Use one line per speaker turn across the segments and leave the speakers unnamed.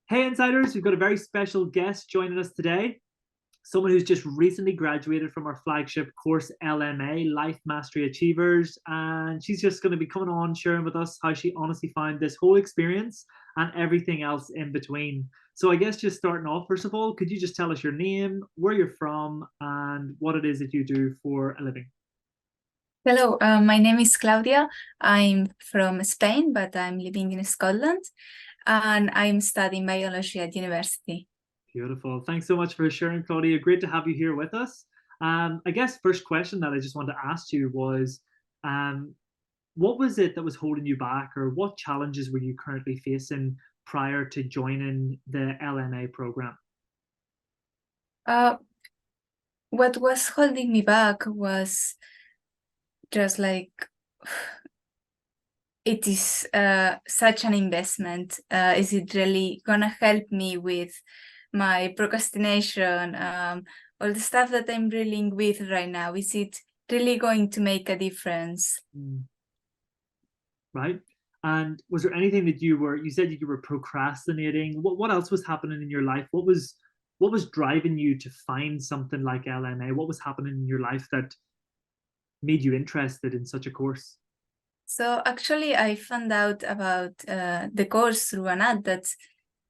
Hey Insiders, we've got a very special guest joining us today. Someone who's just recently graduated from our flagship course, LMA, Life Mastery Achievers. And she's just going to be coming on, sharing with us how she honestly found this whole experience and everything else in between. So, I guess just starting off, first of all, could you just tell us your name, where you're from, and what it is that you do for a living?
Hello, my name is Claudia. I'm from Spain, but I'm living in Scotland, and I'm studying biology at university.
Beautiful. Thanks so much for sharing, Claudia. Great to have you here with us. I guess first question that I just wanted to ask you was, um, what was it that was holding you back, or what challenges were you currently facing prior to joining the LMA program?
Uh, what was holding me back was just like it is such an investment. Is it really gonna help me with my procrastination, all the stuff that I'm dealing with right now? Is it really going to make a difference?
Mm. Right? And was there anything that you said that you were procrastinating? What else was happening in your life? What was driving you to find something like LMA? What was happening in your life that made you interested in such a course?
So actually, I found out about the course through an ad that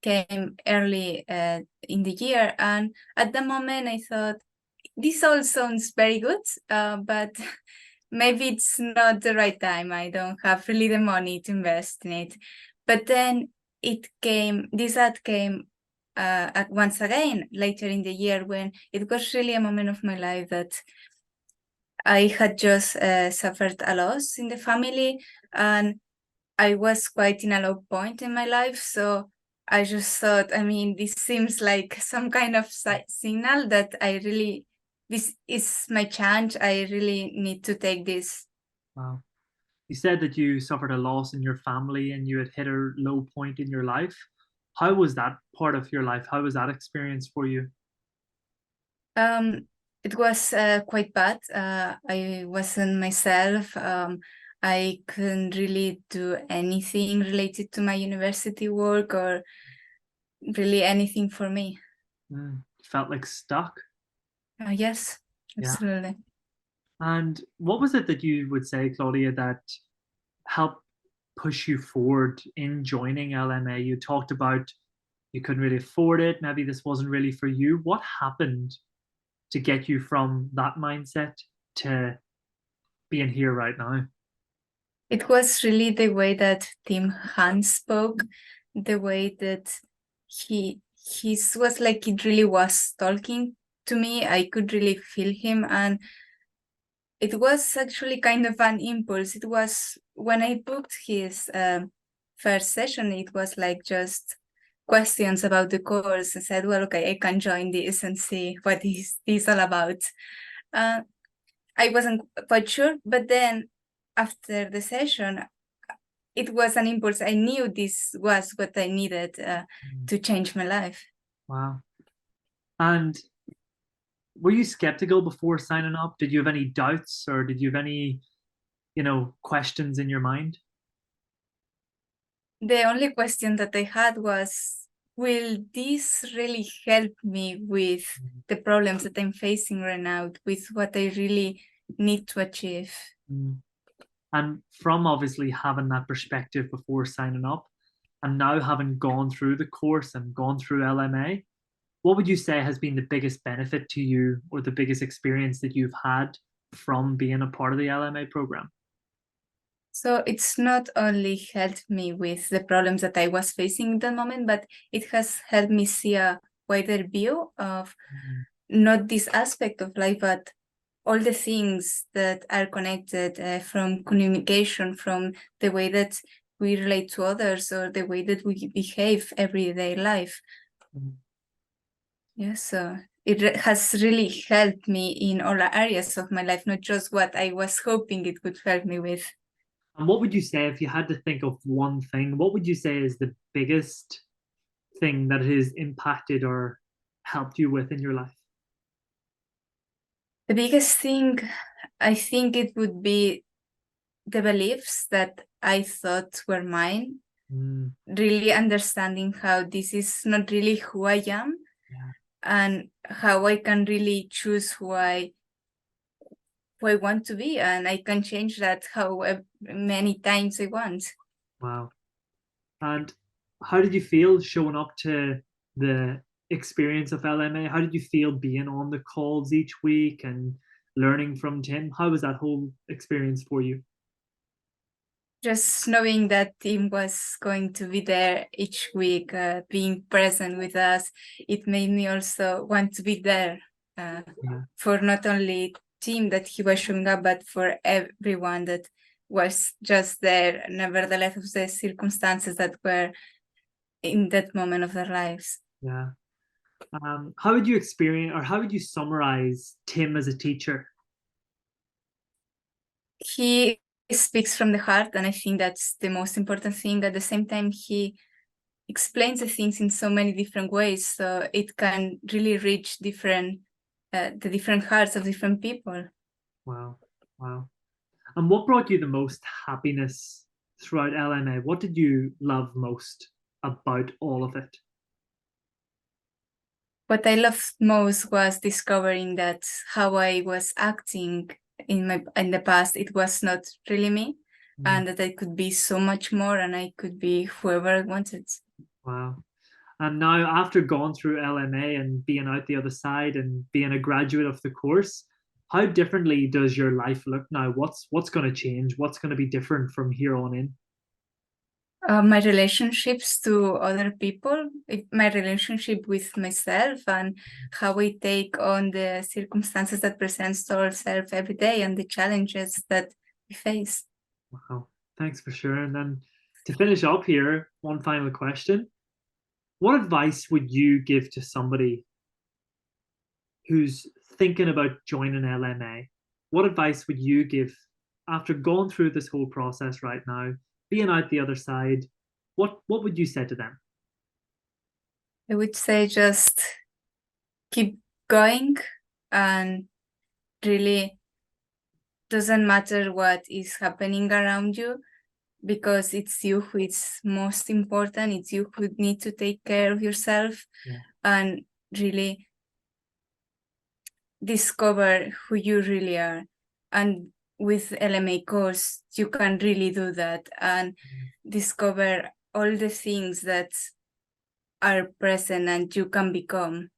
came early in the year, and at the moment I thought this all sounds very good, but maybe it's not the right time. I don't have really the money to invest in it. But then this ad came once again later in the year when it was really a moment of my life that I had just suffered a loss in the family, and I was quite in a low point in my life. So I just thought, I mean, this seems like some kind of signal that this is my chance. I really need to take this.
Wow. You said that you suffered a loss in your family and you had hit a low point in your life. How was that part of your life? How was that experience for you?
Um, it was quite bad. I wasn't myself. I couldn't really do anything related to my university work or really anything for me.
Felt like stuck?
Yes,
Yeah.
absolutely.
And what was it that you would say, Claudia, that helped push you forward in joining LMA? You talked about you couldn't really afford it. Maybe this wasn't really for you. What happened to get you from that mindset to being here right now?
It was really the way that Tim Han spoke, the way that he was like it really was talking to me. I could really feel him, and it was actually kind of an impulse. It was when I booked his first session. It was like just questions about the course. I said, "Well, okay, I can join this and see what is this all about." Uh, I wasn't quite sure, but then after the session, it was an impulse. I knew this was what I needed to change my life.
Wow. And were you skeptical before signing up? Did you have any doubts or did you have any, questions in your mind?
The only question that I had was, will this really help me with the problems that I'm facing right now, with what I really need to achieve?
Mm. And from obviously having that perspective before signing up and now having gone through the course and gone through LMA, what would you say has been the biggest benefit to you or the biggest experience that you've had from being a part of the LMA program?
So it's not only helped me with the problems that I was facing in that moment, but it has helped me see a wider view of not this aspect of life, but all the things that are connected from communication, from the way that we relate to others or the way that we behave everyday life.
Mhm.
Yeah, so has really helped me in all areas of my life, not just what I was hoping it would help me with.
And what would you say if you had to think of one thing? What would you say is the biggest thing that has impacted or helped you with in your life?
The biggest thing, I think it would be the beliefs that I thought were mine. really understanding how this is not really who I am, and how I can really choose who I want to be, and I can change that how many times I want.
Wow. And how did you feel showing up to the experience of LMA? How did you feel being on the calls each week and learning from Tim? How was that whole experience for you?
Just knowing that Tim was going to be there each week, being present with us, it made me also want to be there for not only Tim that he was showing up, but for everyone that was just there, nevertheless of the circumstances that were in that moment of their lives.
Yeah. How would you experience, or how would you summarize Tim as a teacher?
He speaks from the heart, and I think that's the most important thing. At the same time, he explains the things in so many different ways, so it can really reach the different hearts of different people.
Wow. Wow. And what brought you the most happiness throughout LMA? What did you love most about all of it?
What I loved most was discovering that how I was acting in the past, it was not really me, and that I could be so much more, and I could be whoever I wanted.
Wow. And now, after going through LMA and being out the other side and being a graduate of the course, how differently does your life look now? What's going to change? What's going to be different from here on in?
My relationships to other people, my relationship with myself, and how I take on the circumstances that presents to ourselves every day and the challenges that we face.
Wow, thanks for sharing. And to finish up here, one final question. What advice would you give to somebody who's thinking about joining LMA? What advice would you give after going through this whole process right now, being out the other side? What would you say to them?
I would say just keep going, and really doesn't matter what is happening around you, because it's you who is most important. It's you who need to take care of yourself, and really discover who you really are. And with LMA course, you can really do that and discover all the things that are present and you can become.